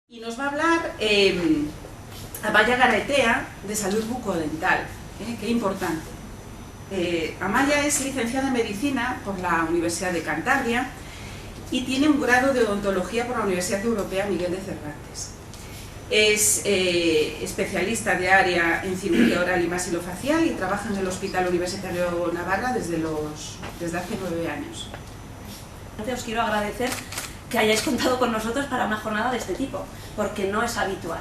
Y nos va a hablar Amaya Garretea de salud bucodental, qué importante. Amaya es licenciada en Medicina por la Universidad de Cantabria y tiene un grado de odontología por la Universidad Europea Miguel de Cervantes. Es especialista de área en cirugía oral y maxilofacial y trabaja en el Hospital Universitario Navarra desde hace 9 años. Os quiero agradecer que hayáis contado con nosotros para una jornada de este tipo, porque no es habitual.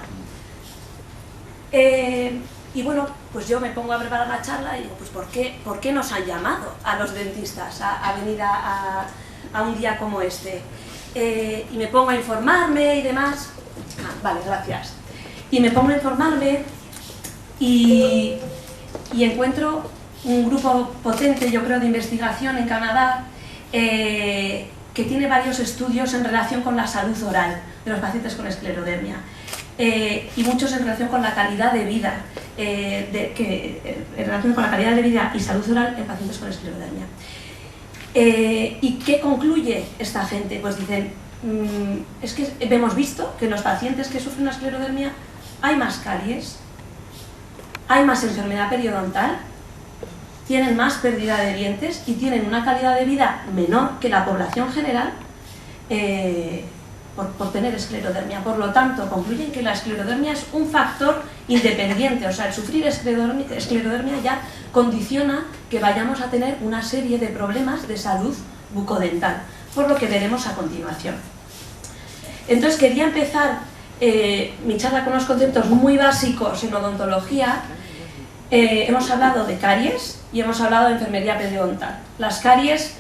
Y bueno, pues yo me pongo a preparar la charla y digo, pues ¿por qué nos han llamado a los dentistas a venir a un día como este? Y me pongo a informarme y demás. Vale, gracias. Y me pongo a informarme y encuentro un grupo potente, yo creo, de investigación en Canadá, que tiene varios estudios en relación con la salud oral de los pacientes con esclerodermia y muchos en relación con la calidad de vida, en relación con la calidad de vida y salud oral en pacientes con esclerodermia. ¿Y qué concluye esta gente? Pues dicen, es que hemos visto que en los pacientes que sufren una esclerodermia hay más caries, hay más enfermedad periodontal, tienen más pérdida de dientes y tienen una calidad de vida menor que la población general por tener esclerodermia. Por lo tanto, concluyen que la esclerodermia es un factor independiente, o sea, el sufrir esclerodermia ya condiciona que vayamos a tener una serie de problemas de salud bucodental, por lo que veremos a continuación. Entonces quería empezar mi charla con unos conceptos muy básicos en odontología. Hemos hablado de caries y hemos hablado de enfermería periodontal. Las caries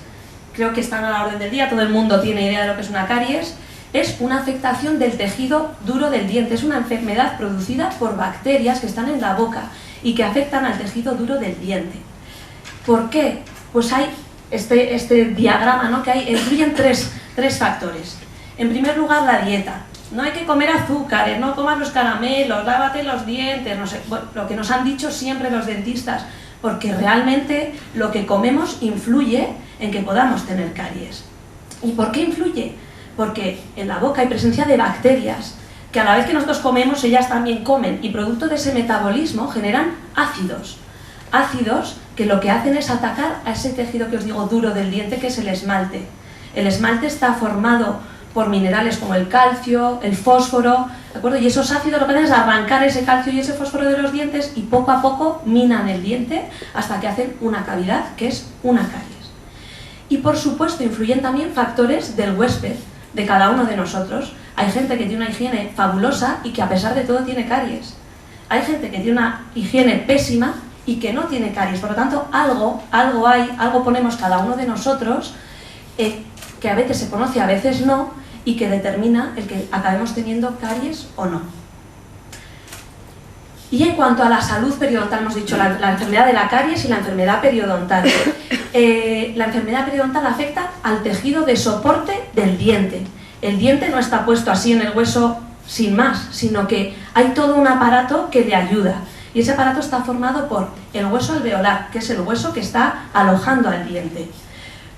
creo que están a la orden del día, todo el mundo tiene idea de lo que es una caries. Es una afectación del tejido duro del diente, es una enfermedad producida por bacterias que están en la boca y que afectan al tejido duro del diente. ¿Por qué? Pues hay este diagrama, ¿no? Que incluyen tres factores. En primer lugar, la dieta. No hay que comer azúcares, no comas los caramelos, lávate los dientes, no sé, bueno, lo que nos han dicho siempre los dentistas, porque realmente lo que comemos influye en que podamos tener caries. ¿Y por qué influye? Porque en la boca hay presencia de bacterias que a la vez que nosotros comemos, ellas también comen y producto de ese metabolismo generan ácidos. Ácidos que lo que hacen es atacar a ese tejido que os digo duro del diente, que es el esmalte. El esmalte está formado por minerales como el calcio, el fósforo, ¿de acuerdo? Y esos ácidos lo que hacen es arrancar ese calcio y ese fósforo de los dientes y poco a poco minan el diente hasta que hacen una cavidad, que es una caries. Y por supuesto influyen también factores del huésped, de cada uno de nosotros. Hay gente que tiene una higiene fabulosa y que a pesar de todo tiene caries. Hay gente que tiene una higiene pésima y que no tiene caries. Por lo tanto, algo ponemos cada uno de nosotros que a veces se conoce, a veces no, y que determina el que acabemos teniendo caries o no. Y en cuanto a la salud periodontal, hemos dicho la enfermedad de la caries y la enfermedad periodontal. La enfermedad periodontal afecta al tejido de soporte del diente. El diente no está puesto así en el hueso sin más, sino que hay todo un aparato que le ayuda. Y ese aparato está formado por el hueso alveolar, que es el hueso que está alojando al diente,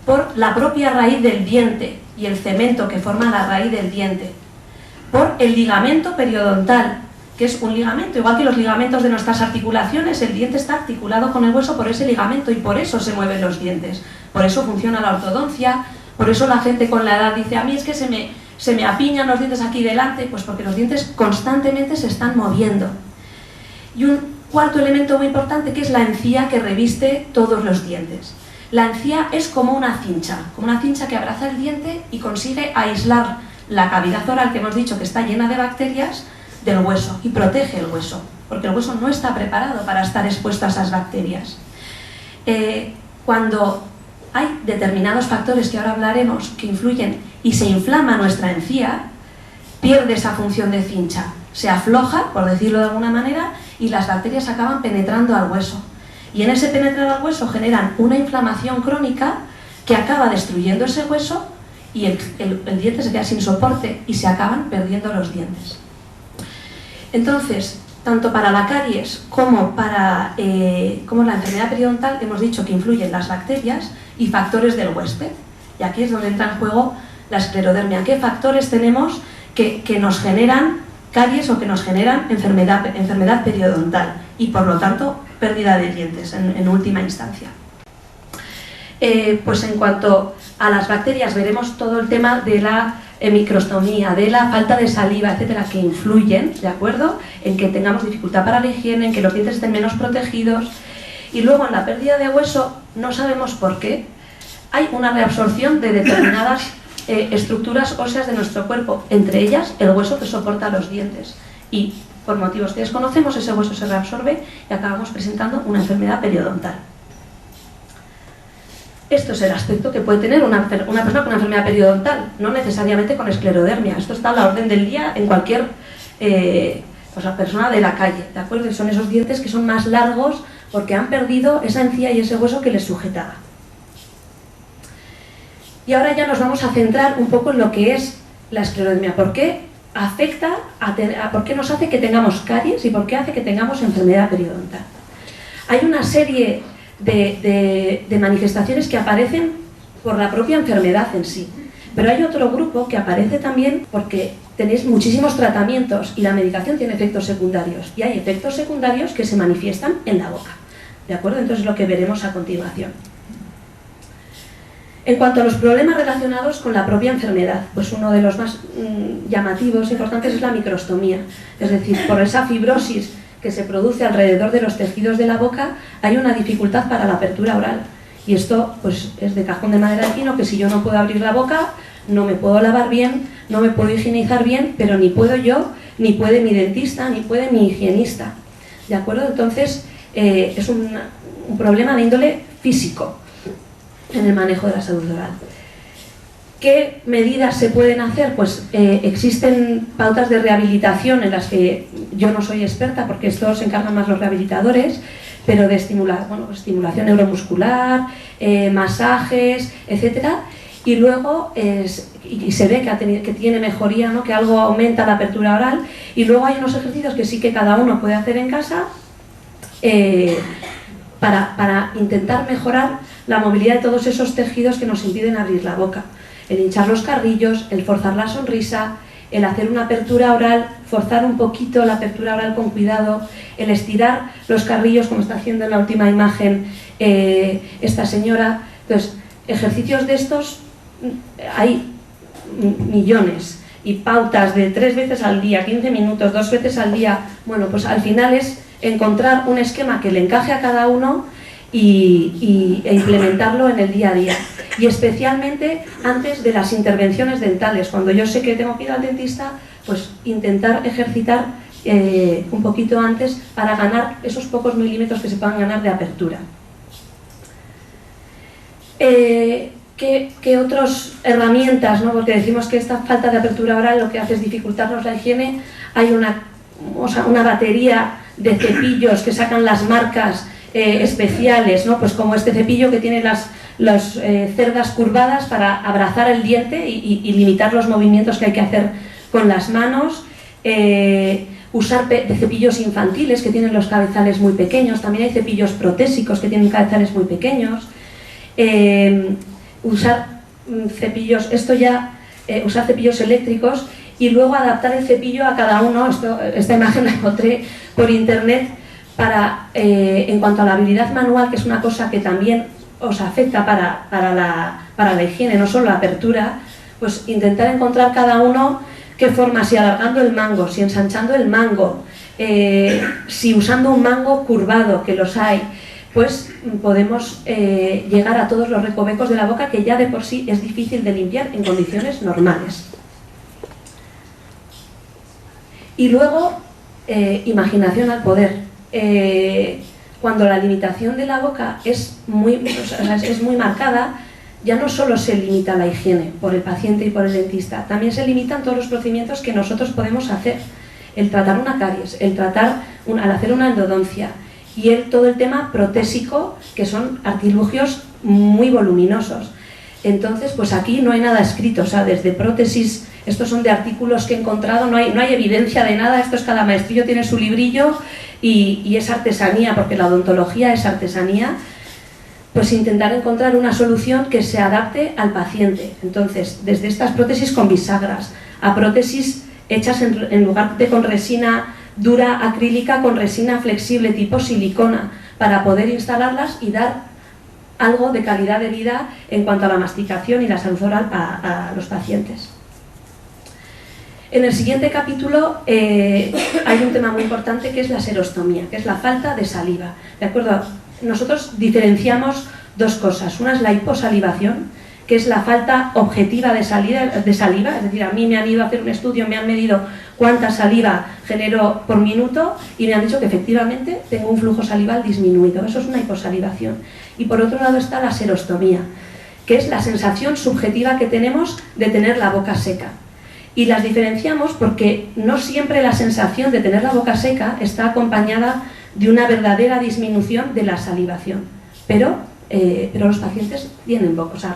por la propia raíz del diente y el cemento que forma la raíz del diente, por el ligamento periodontal, que es un ligamento, igual que los ligamentos de nuestras articulaciones, el diente está articulado con el hueso por ese ligamento y por eso se mueven los dientes, por eso funciona la ortodoncia, por eso la gente con la edad dice, a mí es que se me apiñan los dientes aquí delante, pues porque los dientes constantemente se están moviendo. Y un cuarto elemento muy importante que es la encía que reviste todos los dientes. La encía es como una cincha que abraza el diente y consigue aislar la cavidad oral que hemos dicho que está llena de bacterias del hueso y protege el hueso, porque el hueso no está preparado para estar expuesto a esas bacterias. Cuando hay determinados factores que ahora hablaremos que influyen y se inflama nuestra encía, pierde esa función de cincha, se afloja, por decirlo de alguna manera, y las bacterias acaban penetrando al hueso. Y en ese penetrar al hueso generan una inflamación crónica que acaba destruyendo ese hueso y el diente se queda sin soporte y se acaban perdiendo los dientes. Entonces, tanto para la caries como para la enfermedad periodontal hemos dicho que influyen las bacterias y factores del huésped. Y aquí es donde entra en juego la esclerodermia. ¿Qué factores tenemos que nos generan caries o que nos generan enfermedad periodontal y por lo tanto pérdida de dientes en última instancia. Pues en cuanto a las bacterias veremos todo el tema de la microstomía, de la falta de saliva, etcétera, que influyen, ¿de acuerdo?, en que tengamos dificultad para la higiene, en que los dientes estén menos protegidos. Y luego en la pérdida de hueso no sabemos por qué hay una reabsorción de determinadas estructuras óseas de nuestro cuerpo, entre ellas el hueso que soporta los dientes, y por motivos que desconocemos ese hueso se reabsorbe y acabamos presentando una enfermedad periodontal. Esto es el aspecto que puede tener una persona con una enfermedad periodontal, no necesariamente con esclerodermia. Esto está a la orden del día en cualquier persona de la calle, ¿de acuerdo? Y son esos dientes que son más largos porque han perdido esa encía y ese hueso que les sujetaba. Y ahora ya nos vamos a centrar un poco en lo que es la esclerodermia. ¿Por qué afecta por qué nos hace que tengamos caries y por qué hace que tengamos enfermedad periodontal? Hay una serie de manifestaciones que aparecen por la propia enfermedad en sí, pero hay otro grupo que aparece también porque tenéis muchísimos tratamientos y la medicación tiene efectos secundarios, y hay efectos secundarios que se manifiestan en la boca, ¿de acuerdo? Entonces lo que veremos a continuación. En cuanto a los problemas relacionados con la propia enfermedad, pues uno de los más llamativos, importantes, es la microstomía, es decir, por esa fibrosis que se produce alrededor de los tejidos de la boca, hay una dificultad para la apertura oral. Y esto pues es de cajón de madera de pino, que si yo no puedo abrir la boca, no me puedo lavar bien, no me puedo higienizar bien, pero ni puedo yo, ni puede mi dentista, ni puede mi higienista. ¿De acuerdo? Entonces, es un problema de índole físico en el manejo de la salud oral. ¿Qué medidas se pueden hacer? Pues existen pautas de rehabilitación en las que yo no soy experta porque esto se encargan más los rehabilitadores, pero de estimulación neuromuscular, masajes, etcétera, y luego y se ve que tiene mejoría, ¿no?, que algo aumenta la apertura oral, y luego hay unos ejercicios que sí que cada uno puede hacer en casa para intentar mejorar la movilidad de todos esos tejidos que nos impiden abrir la boca. El hinchar los carrillos, el forzar la sonrisa, el hacer una apertura oral, forzar un poquito la apertura oral con cuidado, el estirar los carrillos, como está haciendo en la última imagen esta señora. Entonces, ejercicios de estos hay millones, y pautas de 3 veces al día, 15 minutos, 2 veces al día. Bueno, pues al final es encontrar un esquema que le encaje a cada uno e implementarlo en el día a día, y especialmente antes de las intervenciones dentales. Cuando yo sé que tengo que ir al dentista, pues intentar ejercitar un poquito antes para ganar esos pocos milímetros que se puedan ganar de apertura. ¿Qué otras herramientas, ¿no? Porque decimos que esta falta de apertura oral lo que hace es dificultarnos la higiene. Hay una batería de cepillos que sacan las marcas especiales, ¿no? Pues como este cepillo que tiene las cerdas curvadas para abrazar el diente y limitar los movimientos que hay que hacer con las manos. Usar cepillos infantiles que tienen los cabezales muy pequeños. También hay cepillos protésicos que tienen cabezales muy pequeños. Usar cepillos, usar cepillos eléctricos, y luego adaptar el cepillo a cada uno. Esta imagen la encontré por internet. En cuanto a la habilidad manual, que es una cosa que también os afecta para la higiene, no solo la apertura, pues intentar encontrar cada uno qué forma, si alargando el mango, si ensanchando el mango, si usando un mango curvado, que los hay, pues podemos llegar a todos los recovecos de la boca, que ya de por sí es difícil de limpiar en condiciones normales. Y luego, imaginación al poder. Cuando la limitación de la boca es muy marcada, ya no solo se limita la higiene por el paciente y por el dentista, también se limitan todos los procedimientos que nosotros podemos hacer. El tratar una caries, al hacer una endodoncia, y todo el tema protésico, que son artilugios muy voluminosos. Entonces, pues aquí no hay nada escrito, o sea, desde prótesis, estos son de artículos que he encontrado, no hay evidencia de nada. Esto es, cada maestrillo tiene su librillo y es artesanía, porque la odontología es artesanía. Pues intentar encontrar una solución que se adapte al paciente. Entonces, desde estas prótesis con bisagras, a prótesis hechas en lugar de con resina dura acrílica, con resina flexible tipo silicona, para poder instalarlas y dar algo de calidad de vida en cuanto a la masticación y la salud oral a los pacientes. En el siguiente capítulo hay un tema muy importante que es la serostomía, que es la falta de saliva. ¿De acuerdo? Nosotros diferenciamos dos cosas. Una es la hiposalivación, que es la falta objetiva de saliva, es decir, a mí me han ido a hacer un estudio, me han medido cuánta saliva genero por minuto y me han dicho que efectivamente tengo un flujo salival disminuido. Eso es una hiposalivación. Y por otro lado está la serostomía, que es la sensación subjetiva que tenemos de tener la boca seca. Y las diferenciamos porque no siempre la sensación de tener la boca seca está acompañada de una verdadera disminución de la salivación. Pero los pacientes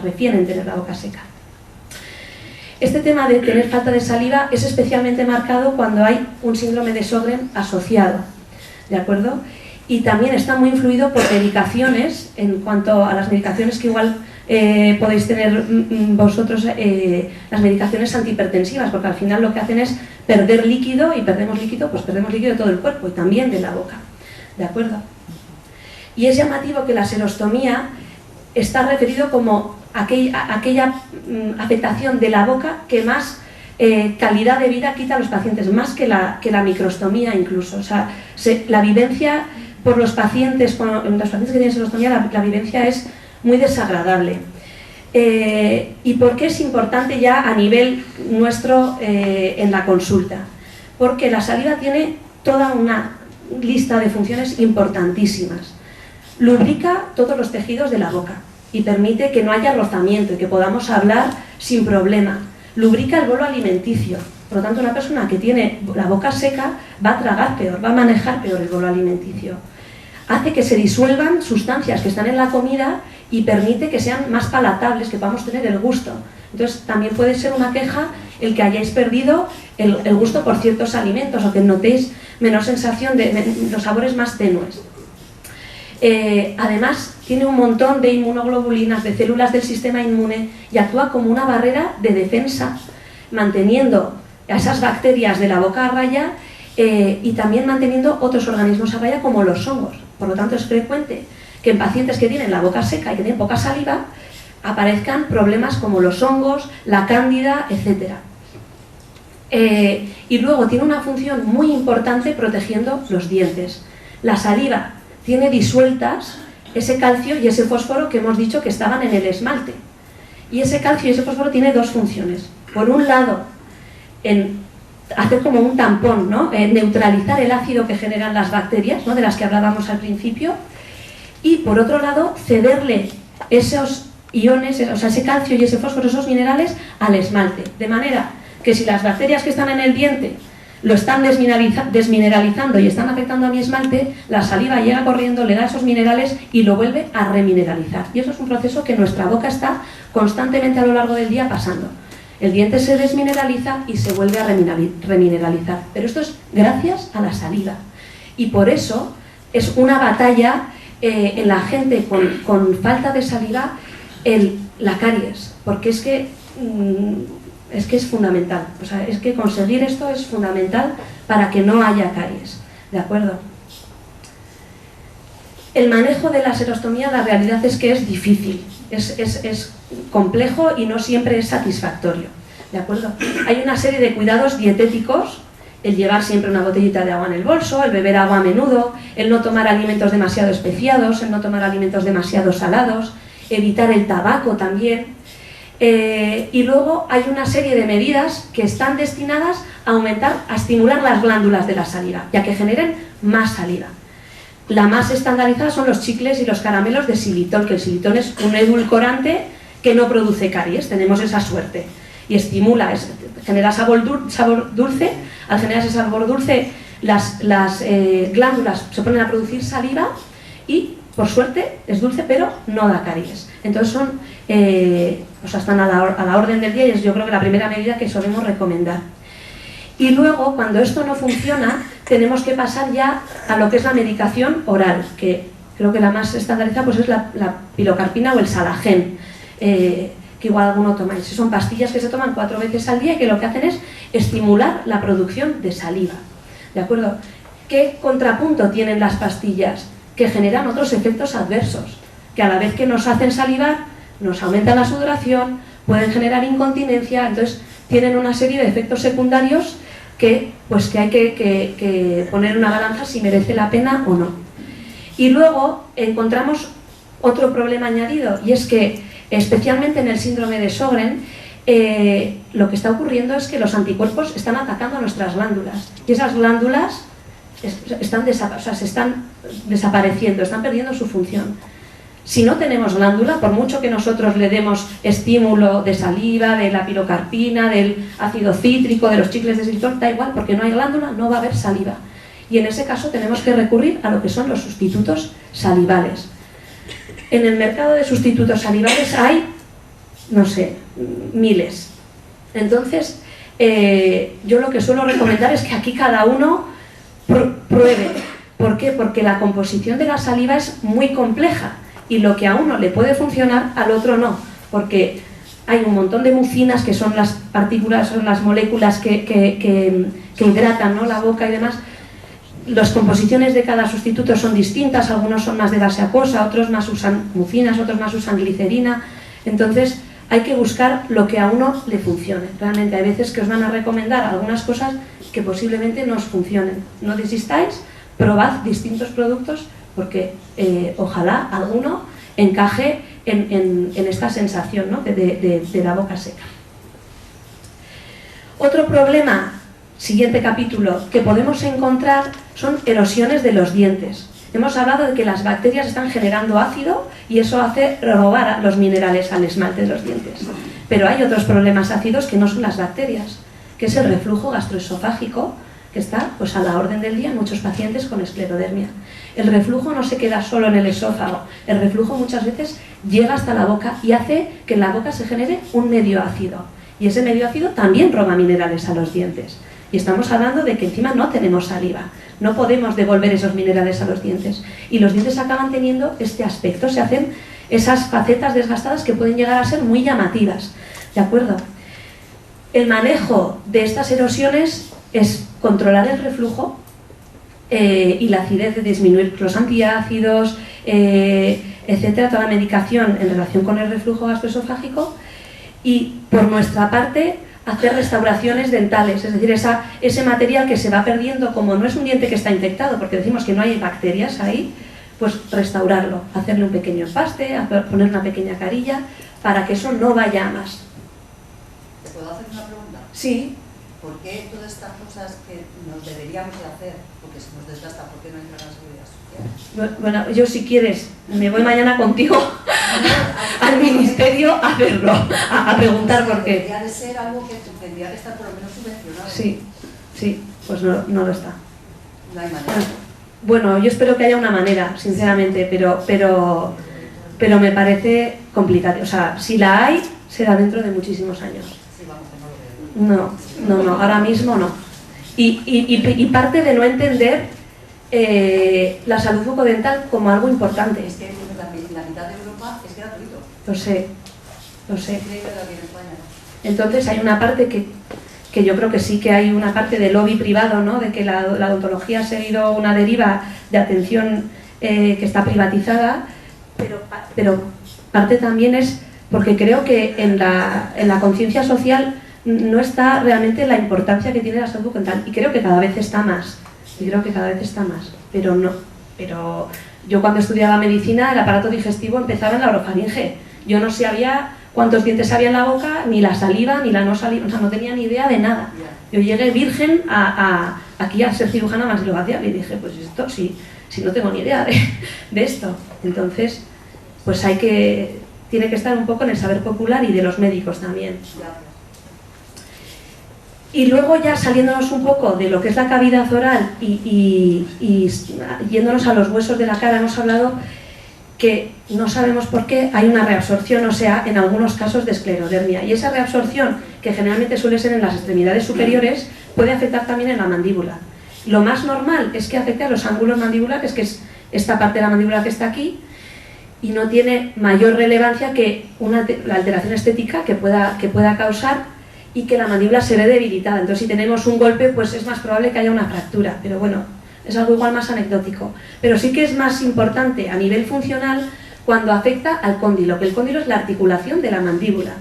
refieren tener la boca seca. Este tema de tener falta de saliva es especialmente marcado cuando hay un síndrome de Sjögren asociado, ¿de acuerdo? Y también está muy influido por medicaciones, en cuanto a las medicaciones que igual podéis tener vosotros, las medicaciones antihipertensivas, porque al final lo que hacen es perder líquido, y perdemos líquido de todo el cuerpo y también de la boca, ¿de acuerdo? Y es llamativo que la serostomía está referido como aquella afectación de la boca que más calidad de vida quita a los pacientes, más que la microstomía incluso. O sea, la vivencia por los pacientes que tienen serostomía, la vivencia es muy desagradable. ¿Y por qué es importante ya a nivel nuestro en la consulta? Porque la saliva tiene toda una lista de funciones importantísimas. Lubrica todos los tejidos de la boca y permite que no haya rozamiento y que podamos hablar sin problema. Lubrica el bolo alimenticio. Por lo tanto, una persona que tiene la boca seca va a tragar peor, va a manejar peor el bolo alimenticio. Hace que se disuelvan sustancias que están en la comida y permite que sean más palatables, que podamos tener el gusto. Entonces, también puede ser una queja el que hayáis perdido el gusto por ciertos alimentos o que notéis menor sensación de los sabores más tenues. Además, tiene un montón de inmunoglobulinas, de células del sistema inmune y actúa como una barrera de defensa, manteniendo a esas bacterias de la boca a raya y también manteniendo otros organismos a raya como los hongos. Por lo tanto, es frecuente que en pacientes que tienen la boca seca y que tienen poca saliva aparezcan problemas como los hongos, la cándida, etc. Y luego tiene una función muy importante protegiendo los dientes. La saliva tiene disueltas ese calcio y ese fósforo que hemos dicho que estaban en el esmalte. Y ese calcio y ese fósforo tiene dos funciones. Por un lado, en hacer como un tampón, ¿no? Neutralizar el ácido que generan las bacterias, ¿no? De las que hablábamos al principio. Y por otro lado, cederle esos iones, o sea, ese calcio y ese fósforo, esos minerales, al esmalte. De manera que si las bacterias que están en el diente lo están desmineralizando y están afectando a mi esmalte, la saliva llega corriendo, le da esos minerales y lo vuelve a remineralizar. Y eso es un proceso que nuestra boca está constantemente a lo largo del día pasando. El diente se desmineraliza y se vuelve a remineralizar. Pero esto es gracias a la saliva. Y por eso es una batalla en la gente con falta de saliva la caries. Porque es que es fundamental. O sea, es que conseguir esto es fundamental para que no haya caries. ¿De acuerdo? El manejo de la serostomía, la realidad es que es difícil. Es complejo y no siempre es satisfactorio, ¿de acuerdo? Hay una serie de cuidados dietéticos, el llevar siempre una botellita de agua en el bolso, el beber agua a menudo, el no tomar alimentos demasiado especiados, el no tomar alimentos demasiado salados, evitar el tabaco también. Y luego hay una serie de medidas que están destinadas a estimular las glándulas de la saliva, ya que generen más saliva. La más estandarizada son los chicles y los caramelos de xilitol, que el xilitol es un edulcorante que no produce caries, tenemos esa suerte. Y estimula, genera sabor dulce, al generar ese sabor dulce las glándulas se ponen a producir saliva y, por suerte, es dulce pero no da caries. Entonces están a la orden del día y es yo creo que la primera medida que solemos recomendar. Y luego, cuando esto no funciona, tenemos que pasar ya a lo que es la medicación oral, que creo que la más estandarizada pues es la pilocarpina o el Salagen, que igual alguno tomáis. Son pastillas que se toman 4 veces al día y que lo que hacen es estimular la producción de saliva. ¿De acuerdo? ¿Qué contrapunto tienen las pastillas? Que generan otros efectos adversos, que a la vez que nos hacen salivar, nos aumentan la sudoración, pueden generar incontinencia, entonces tienen una serie de efectos secundarios que hay que poner en una balanza si merece la pena o no. Y luego encontramos otro problema añadido, y es que especialmente en el síndrome de Sjögren lo que está ocurriendo es que los anticuerpos están atacando a nuestras glándulas, y esas glándulas se están desapareciendo, están perdiendo su función. Si no tenemos glándula, por mucho que nosotros le demos estímulo de saliva, de la pirocarpina, del ácido cítrico, de los chicles de xilitol, da igual, porque no hay glándula, no va a haber saliva. Y en ese caso tenemos que recurrir a lo que son los sustitutos salivales. En el mercado de sustitutos salivales hay, no sé, miles. Entonces, yo lo que suelo recomendar es que aquí cada uno pruebe. ¿Por qué? Porque la composición de la saliva es muy compleja. Y lo que a uno le puede funcionar, al otro no, porque hay un montón de mucinas que son las partículas, son las moléculas que hidratan, ¿no?, la boca y demás. Las composiciones de cada sustituto son distintas, algunos son más de base acuosa, otros más usan mucinas, otros más usan glicerina. Entonces hay que buscar lo que a uno le funcione. Realmente hay veces que os van a recomendar algunas cosas que posiblemente no os funcionen. No desistáis, probad distintos productos, porque ojalá alguno encaje en esta sensación, ¿no?, de la boca seca. Otro problema, siguiente capítulo, que podemos encontrar son erosiones de los dientes. Hemos hablado de que las bacterias están generando ácido y eso hace robar los minerales al esmalte de los dientes. Pero hay otros problemas ácidos que no son las bacterias, que es el reflujo gastroesofágico, que está pues a la orden del día en muchos pacientes con esclerodermia. El reflujo no se queda solo en el esófago, el reflujo muchas veces llega hasta la boca y hace que en la boca se genere un medio ácido. Y ese medio ácido también roba minerales a los dientes. Y estamos hablando de que encima no tenemos saliva, no podemos devolver esos minerales a los dientes. Y los dientes acaban teniendo este aspecto, se hacen esas facetas desgastadas que pueden llegar a ser muy llamativas. ¿De acuerdo? El manejo de estas erosiones es controlar el reflujo y la acidez, de disminuir los antiácidos, etcétera, toda la medicación en relación con el reflujo gastroesofágico, y por nuestra parte hacer restauraciones dentales, es decir, ese material que se va perdiendo, como no es un diente que está infectado, porque decimos que no hay bacterias ahí, pues restaurarlo, hacerle un pequeño empaste, poner una pequeña carilla, para que eso no vaya a más. ¿Te puedo hacer una pregunta? Sí. ¿Por qué todas estas cosas que nos deberíamos de hacer, porque se nos desgasta, por qué no entra en la seguridad social? Bueno, yo si quieres, me voy mañana contigo al ministerio a verlo, a preguntar por qué. Debería de ser algo que tendría que estar por lo menos subvencionado. Sí, pues no lo está. No hay manera. Bueno, yo espero que haya una manera, sinceramente, pero me parece complicado. O sea, si la hay, será dentro de muchísimos años. Sí, vamos, que no lo veo. No, ahora mismo no. Y parte de no entender la salud bucodental como algo importante. Es que la mitad de Europa es gratuito. Lo sé. Es increíble lo que en España. Entonces hay una parte que yo creo que sí que hay una parte de lobby privado, ¿no?, de que la odontología ha seguido una deriva de atención que está privatizada, pero parte también es porque creo que en la conciencia social no está realmente la importancia que tiene la salud bucodental, y creo que cada vez está más, pero yo cuando estudiaba medicina el aparato digestivo empezaba en la orofaringe. Yo no sabía cuántos dientes había en la boca, ni la saliva, ni la no saliva, o sea, no tenía ni idea de nada. Yo llegué virgen aquí a ser cirujana maxilofacial y dije, pues esto si no tengo ni idea de esto. Entonces, pues tiene que estar un poco en el saber popular y de los médicos también. Y luego ya saliéndonos un poco de lo que es la cavidad oral y yéndonos a los huesos de la cara, hemos hablado que no sabemos por qué hay una reabsorción, o sea, en algunos casos de esclerodermia. Y esa reabsorción, que generalmente suele ser en las extremidades superiores, puede afectar también en la mandíbula. Lo más normal es que afecte a los ángulos mandibulares, que es esta parte de la mandíbula que está aquí, y no tiene mayor relevancia que la alteración estética que pueda causar y que la mandíbula se ve debilitada. Entonces, si tenemos un golpe, pues es más probable que haya una fractura, pero bueno, es algo igual más anecdótico. Pero sí que es más importante a nivel funcional cuando afecta al cóndilo, que el cóndilo es la articulación de la mandíbula.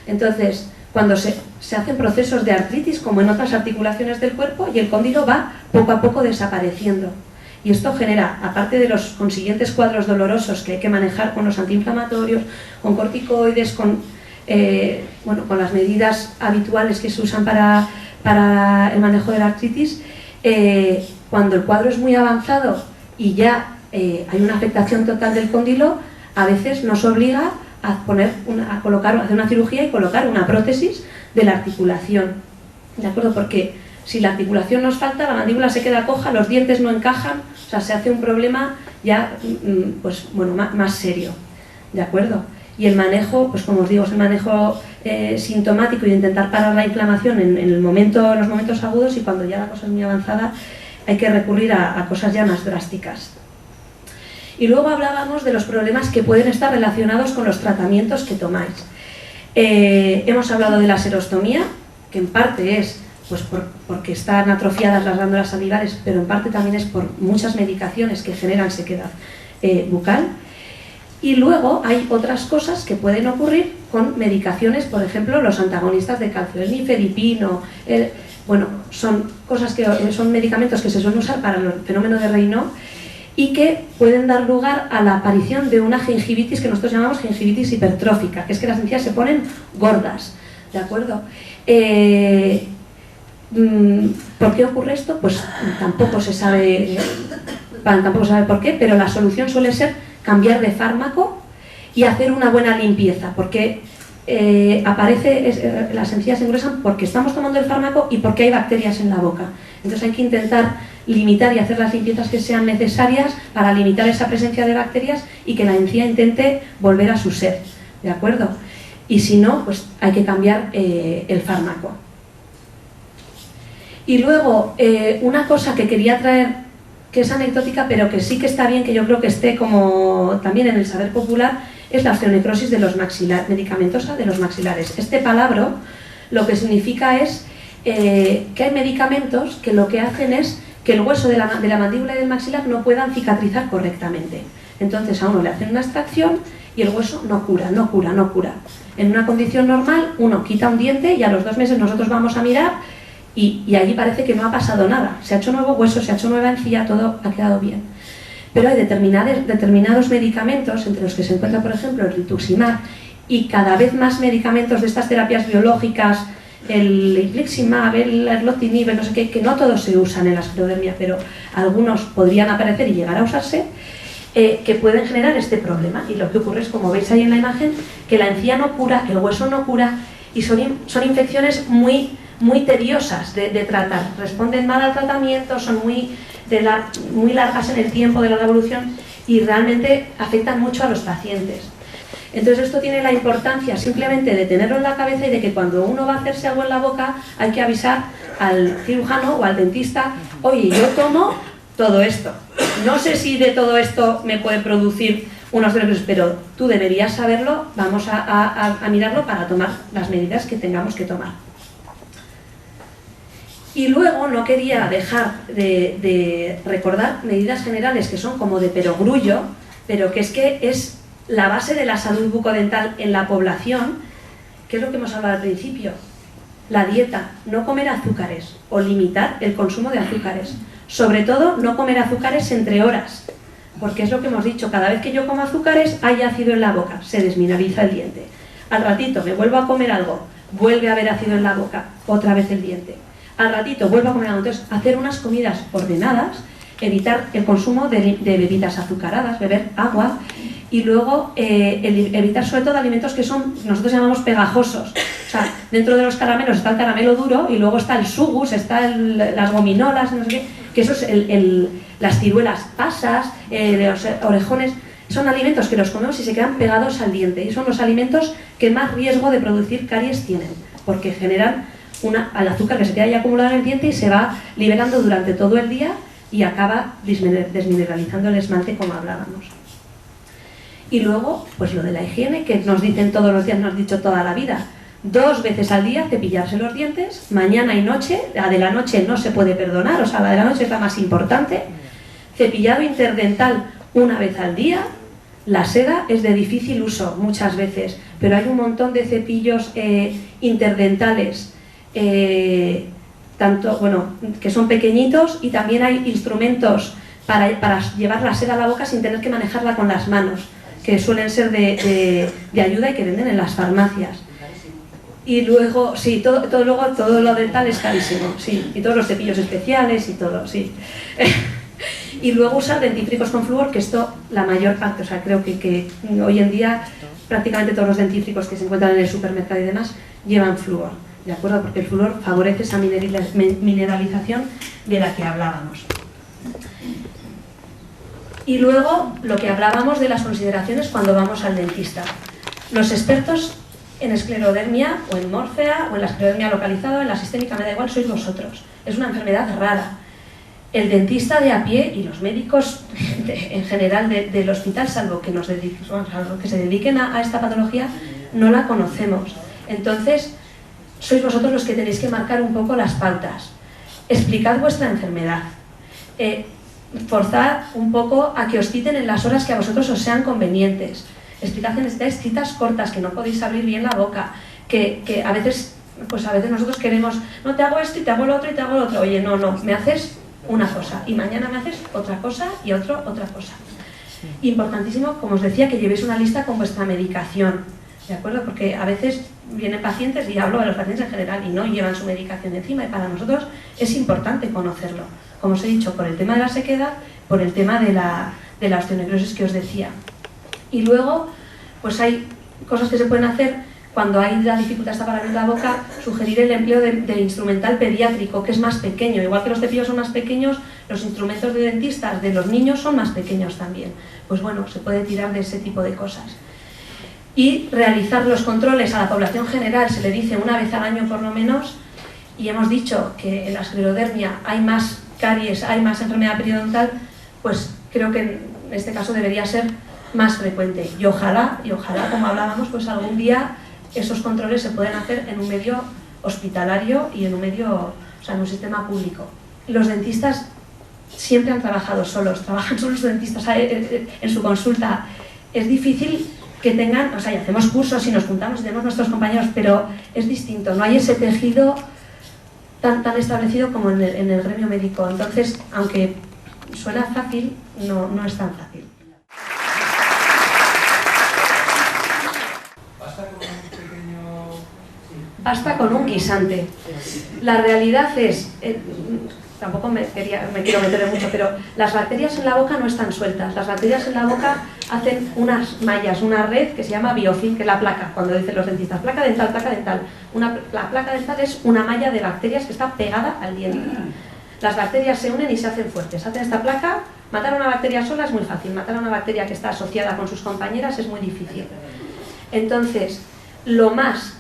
Entonces, cuando se hacen procesos de artritis, como en otras articulaciones del cuerpo, y el cóndilo va poco a poco desapareciendo. Y esto genera, aparte de los consiguientes cuadros dolorosos que hay que manejar con los antiinflamatorios, con corticoides, con las medidas habituales que se usan para el manejo de la artritis, cuando el cuadro es muy avanzado y ya hay una afectación total del cóndilo, a veces nos obliga a hacer una cirugía y colocar una prótesis de la articulación, ¿de acuerdo? Porque si la articulación nos falta, la mandíbula se queda coja, los dientes no encajan, o sea, se hace un problema ya más serio, ¿de acuerdo? Y el manejo, pues como os digo, es el manejo sintomático y de intentar parar la inflamación en los momentos agudos, y cuando ya la cosa es muy avanzada hay que recurrir a cosas ya más drásticas. Y luego hablábamos de los problemas que pueden estar relacionados con los tratamientos que tomáis. Hemos hablado de la serostomía, que en parte es porque están atrofiadas las glándulas salivares, pero en parte también es por muchas medicaciones que generan sequedad bucal. Y luego hay otras cosas que pueden ocurrir con medicaciones, por ejemplo, los antagonistas de calcio, el nifedipino, son medicamentos que se suelen usar para el fenómeno de Raynaud y que pueden dar lugar a la aparición de una gingivitis que nosotros llamamos gingivitis hipertrófica, que es que las encías se ponen gordas, ¿de acuerdo? ¿Por qué ocurre esto? Pues tampoco se sabe por qué, pero la solución suele ser cambiar de fármaco y hacer una buena limpieza, porque las encías se engruesan porque estamos tomando el fármaco y porque hay bacterias en la boca. Entonces hay que intentar limitar y hacer las limpiezas que sean necesarias para limitar esa presencia de bacterias y que la encía intente volver a su ser, ¿de acuerdo? Y si no, pues hay que cambiar el fármaco. Y luego, una cosa que quería traer, que es anecdótica, pero que sí que está bien, que yo creo que esté como también en el saber popular, es la osteonecrosis de los medicamentosa de los maxilares. Este palabra lo que significa es que hay medicamentos que lo que hacen es que el hueso de la mandíbula y del maxilar no puedan cicatrizar correctamente. Entonces a uno le hacen una extracción y el hueso no cura. En una condición normal, uno quita un diente y a los 2 meses nosotros vamos a mirar y allí parece que no ha pasado nada. Se ha hecho nuevo hueso, se ha hecho nueva encía, todo ha quedado bien. Pero hay determinados medicamentos, entre los que se encuentra, por ejemplo, el rituximab, y cada vez más medicamentos de estas terapias biológicas, el infliximab, el erlotinib, no sé qué, que no todos se usan en la esclerodermia, pero algunos podrían aparecer y llegar a usarse, que pueden generar este problema. Y lo que ocurre es, como veis ahí en la imagen, que la encía no cura, el hueso no cura, y son infecciones muy tediosas de tratar. Responden mal al tratamiento, son muy largas en el tiempo de la evolución y realmente afectan mucho a los pacientes. Entonces esto tiene la importancia simplemente de tenerlo en la cabeza y de que cuando uno va a hacerse algo en la boca hay que avisar al cirujano o al dentista: oye, yo tomo todo esto, no sé si de todo esto me puede producir unos nervios, pero tú deberías saberlo, vamos a mirarlo para tomar las medidas que tengamos que tomar. Y luego no quería dejar de recordar medidas generales que son como de perogrullo, pero que es la base de la salud bucodental en la población, que es lo que hemos hablado al principio. La dieta, no comer azúcares o limitar el consumo de azúcares. Sobre todo, no comer azúcares entre horas, porque es lo que hemos dicho, cada vez que yo como azúcares hay ácido en la boca, se desmineraliza el diente. Al ratito me vuelvo a comer algo, vuelve a haber ácido en la boca, otra vez el diente. Al ratito vuelvo a comer algo. Entonces, hacer unas comidas ordenadas, evitar el consumo de bebidas azucaradas, beber agua, y luego evitar sobre todo alimentos que nosotros llamamos pegajosos. O sea, dentro de los caramelos está el caramelo duro y luego está el sugus, las gominolas, no sé qué, que eso es las ciruelas pasas, los orejones. Son alimentos que los comemos y se quedan pegados al diente, y son los alimentos que más riesgo de producir caries tienen, porque generan al azúcar que se queda ahí acumulado en el diente y se va liberando durante todo el día y acaba desmineralizando el esmalte, como hablábamos. Y luego, pues lo de la higiene, que nos dicen todos los días, nos han dicho toda la vida. 2 veces al día cepillarse los dientes, mañana y noche. La de la noche no se puede perdonar, o sea, la de la noche es la más importante. Cepillado interdental 1 vez al día. La seda es de difícil uso muchas veces, pero hay un montón de cepillos interdentales, que son pequeñitos, y también hay instrumentos para llevar la seda a la boca sin tener que manejarla con las manos, que suelen ser de ayuda y que venden en las farmacias. Y luego, sí, todo lo dental es carísimo, sí, y todos los cepillos especiales y todo, sí. Y luego usar dentífricos con flúor, que esto la mayor parte, o sea, creo que hoy en día prácticamente todos los dentífricos que se encuentran en el supermercado y demás llevan flúor, ¿de acuerdo? Porque el flúor favorece esa mineralización de la que hablábamos. Y luego lo que hablábamos de las consideraciones cuando vamos al dentista. Los expertos en esclerodermia o en mórfea o en la esclerodermia localizada o en la sistémica, me da igual, sois vosotros. Es una enfermedad rara. El dentista de a pie y los médicos en general del hospital, salvo que que se dediquen a esta patología, no la conocemos. Entonces, sois vosotros los que tenéis que marcar un poco las pautas. Explicad vuestra enfermedad. Forzad un poco a que os citen en las horas que a vosotros os sean convenientes. Explicad que necesitáis citas cortas, que no podéis abrir bien la boca, que a veces nosotros queremos, no te hago esto y te hago lo otro y te hago lo otro. Oye, no, me haces una cosa y mañana me haces otra cosa y otra cosa. Importantísimo, como os decía, que llevéis una lista con vuestra medicación, ¿de acuerdo? Porque a veces vienen pacientes, y hablo de los pacientes en general, y no llevan su medicación encima, y para nosotros es importante conocerlo, como os he dicho, por el tema de la sequedad, por el tema de la osteonecrosis que os decía. Y luego, pues hay cosas que se pueden hacer cuando hay la dificultad para abrir la boca, sugerir el empleo de instrumental pediátrico, que es más pequeño. Igual que los cepillos son más pequeños, los instrumentos de dentistas de los niños son más pequeños también. Pues bueno, se puede tirar de ese tipo de cosas. Y realizar los controles a la población general, se le dice 1 vez al año por lo menos, y hemos dicho que en la esclerodermia hay más caries, hay más enfermedad periodontal, pues creo que en este caso debería ser más frecuente. Y ojalá, como hablábamos, pues algún día esos controles se pueden hacer en un medio hospitalario y en un medio, o sea, en un sistema público. Los dentistas siempre han trabajado solos, trabajan solos los dentistas en su consulta. Es difícil que tengan, o sea, y hacemos cursos y nos juntamos y tenemos nuestros compañeros, pero es distinto, no hay ese tejido tan establecido como en el gremio médico. Entonces, aunque suena fácil, no es tan fácil. Basta con un guisante. La realidad es, tampoco me quiero meter mucho, pero las bacterias en la boca no están sueltas. Las bacterias en la boca hacen unas mallas, una red que se llama biofilm, que es la placa, cuando dicen los dentistas, placa dental, placa dental. La placa dental es una malla de bacterias que está pegada al diente. Las bacterias se unen y se hacen fuertes. Hacen esta placa. Matar a una bacteria sola es muy fácil, matar a una bacteria que está asociada con sus compañeras es muy difícil. Entonces, lo más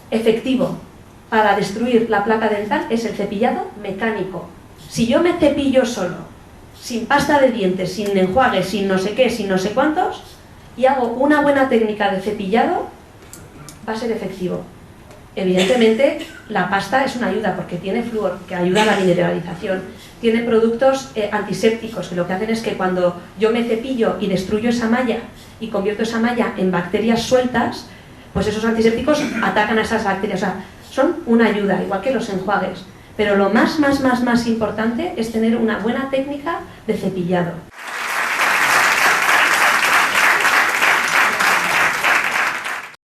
efectivo para destruir la placa dental es el cepillado mecánico. Si yo me cepillo solo, sin pasta de dientes, sin enjuague, sin no sé qué, sin no sé cuántos, y hago una buena técnica de cepillado, va a ser efectivo. Evidentemente, la pasta es una ayuda porque tiene flúor, que ayuda a la mineralización. Tiene productos antisépticos, que lo que hacen es que cuando yo me cepillo y destruyo esa malla y convierto esa malla en bacterias sueltas, pues esos antisépticos atacan a esas bacterias. O sea, son una ayuda, igual que los enjuagues. Pero lo más importante es tener una buena técnica de cepillado.